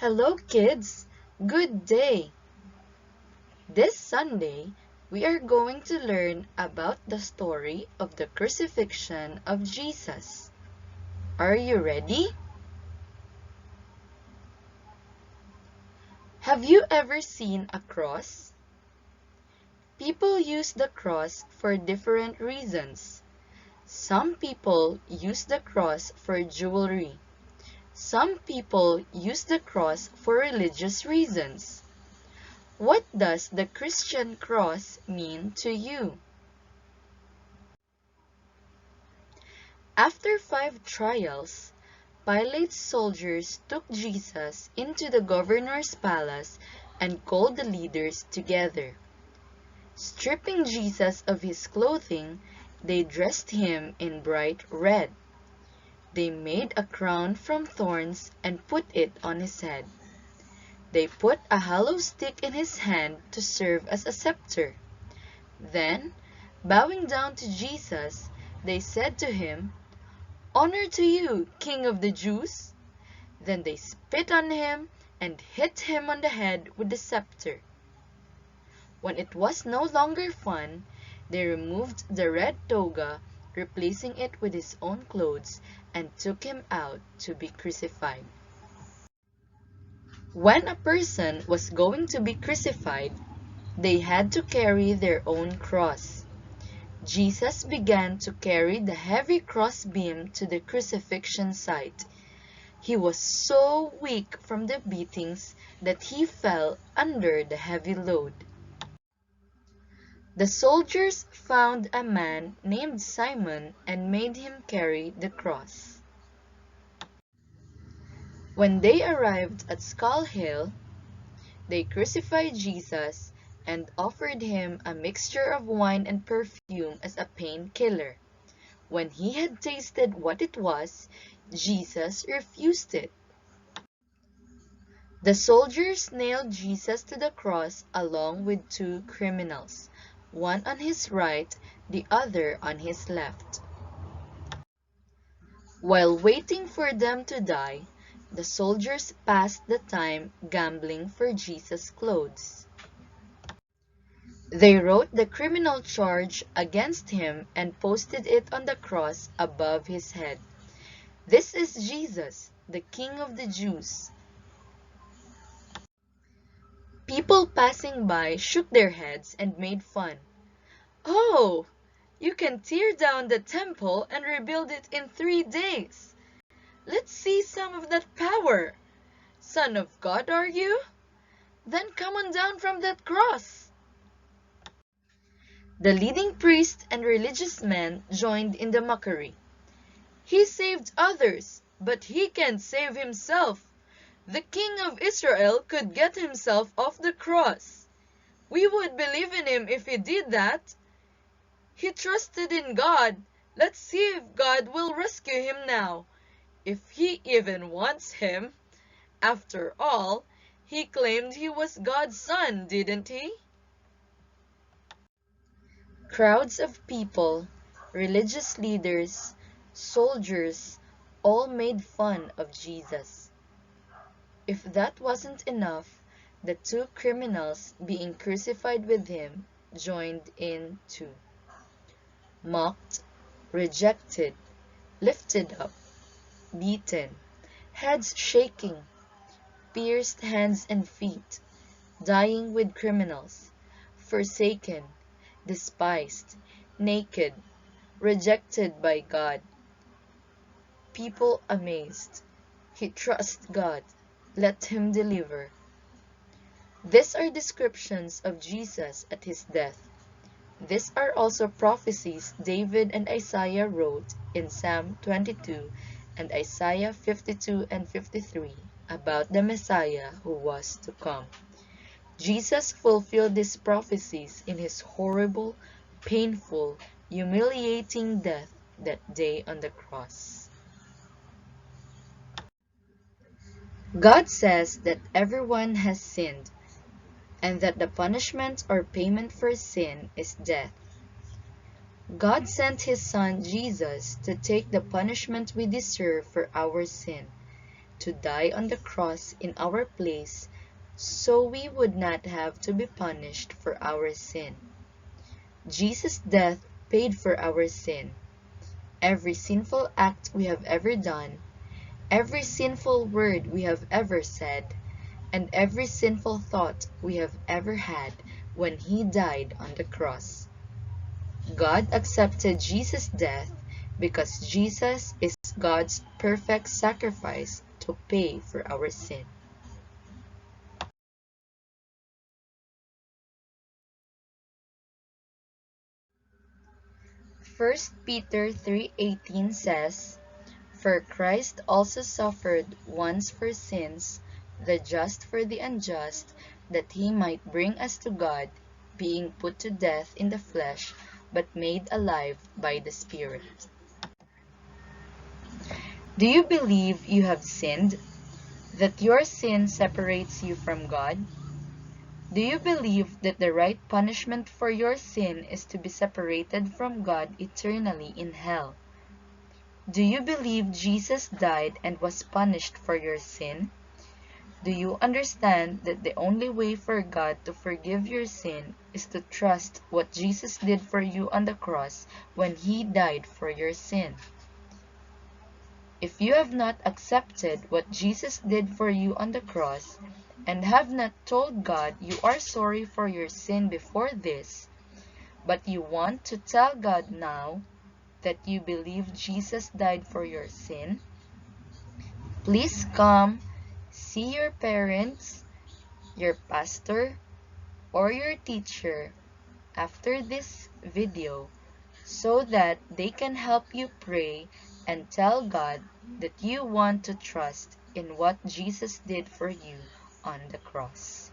Hello kids! Good day! This Sunday, we are going to learn about the story of the crucifixion of Jesus. Are you ready? Have you ever seen a cross? People use the cross for different reasons. Some people use the cross for jewelry. Some people use the cross for religious reasons. What does the Christian cross mean to you? After 5 trials, Pilate's soldiers took Jesus into the governor's palace and called the leaders together. Stripping Jesus of his clothing, they dressed him in bright red. They made a crown from thorns and put it on his head. They put a hollow stick in his hand to serve as a scepter. Then, bowing down to Jesus, they said to him, "Honor to you, King of the Jews!" Then they spit on him and hit him on the head with the scepter. When it was no longer fun, they removed the red toga, replacing it with his own clothes, and took him out to be crucified. When a person was going to be crucified, they had to carry their own cross. Jesus began to carry the heavy crossbeam to the crucifixion site. He was so weak from the beatings that he fell under the heavy load. The soldiers found a man named Simon and made him carry the cross. When they arrived at Skull Hill, they crucified Jesus and offered him a mixture of wine and perfume as a painkiller. When he had tasted what it was, Jesus refused it. The soldiers nailed Jesus to the cross along with 2 criminals, one on his right, the other on his left. While waiting for them to die, the soldiers passed the time gambling for Jesus' clothes. They wrote the criminal charge against him and posted it on the cross above his head. "This is Jesus, the King of the Jews." People passing by shook their heads and made fun. "Oh, you can tear down the temple and rebuild it in 3 days. Let's see some of that power. Son of God, are you? Then come on down from that cross." The leading priests and religious men joined in the mockery. "He saved others, but he can't save himself. The King of Israel could get himself off the cross. We would believe in him if he did that. He trusted in God. Let's see if God will rescue him now, if he even wants him. After all, he claimed he was God's son, didn't he?" Crowds of people, religious leaders, soldiers, all made fun of Jesus. If that wasn't enough, the 2 criminals being crucified with him joined in too. Mocked, rejected, lifted up, beaten, heads shaking, pierced hands and feet, dying with criminals, forsaken, despised, naked, rejected by God. People amazed. He trusts God. Let him deliver. These are descriptions of Jesus at his death. These are also prophecies David and Isaiah wrote in Psalm 22 and Isaiah 52 and 53 about the Messiah who was to come. Jesus fulfilled these prophecies in his horrible, painful, humiliating death that day on the cross. God says that everyone has sinned, and that the punishment or payment for sin is death. God sent his Son Jesus to take the punishment we deserve for our sin, to die on the cross in our place so we would not have to be punished for our sin. Jesus' death paid for our sin. Every sinful act we have ever done, every sinful word we have ever said, and every sinful thought we have ever had when He died on the cross. God accepted Jesus' death because Jesus is God's perfect sacrifice to pay for our sin. First Peter 3:18 says, "For Christ also suffered once for sins, the just for the unjust, that He might bring us to God, being put to death in the flesh, but made alive by the Spirit." Do you believe you have sinned? That your sin separates you from God? Do you believe that the right punishment for your sin is to be separated from God eternally in hell? Do you believe Jesus died and was punished for your sin? Do you understand that the only way for God to forgive your sin is to trust what Jesus did for you on the cross when He died for your sin? If you have not accepted what Jesus did for you on the cross, and have not told God you are sorry for your sin before this, but you want to tell God now that you believe Jesus died for your sin, please come see your parents, your pastor, or your teacher after this video so that they can help you pray and tell God that you want to trust in what Jesus did for you on the cross.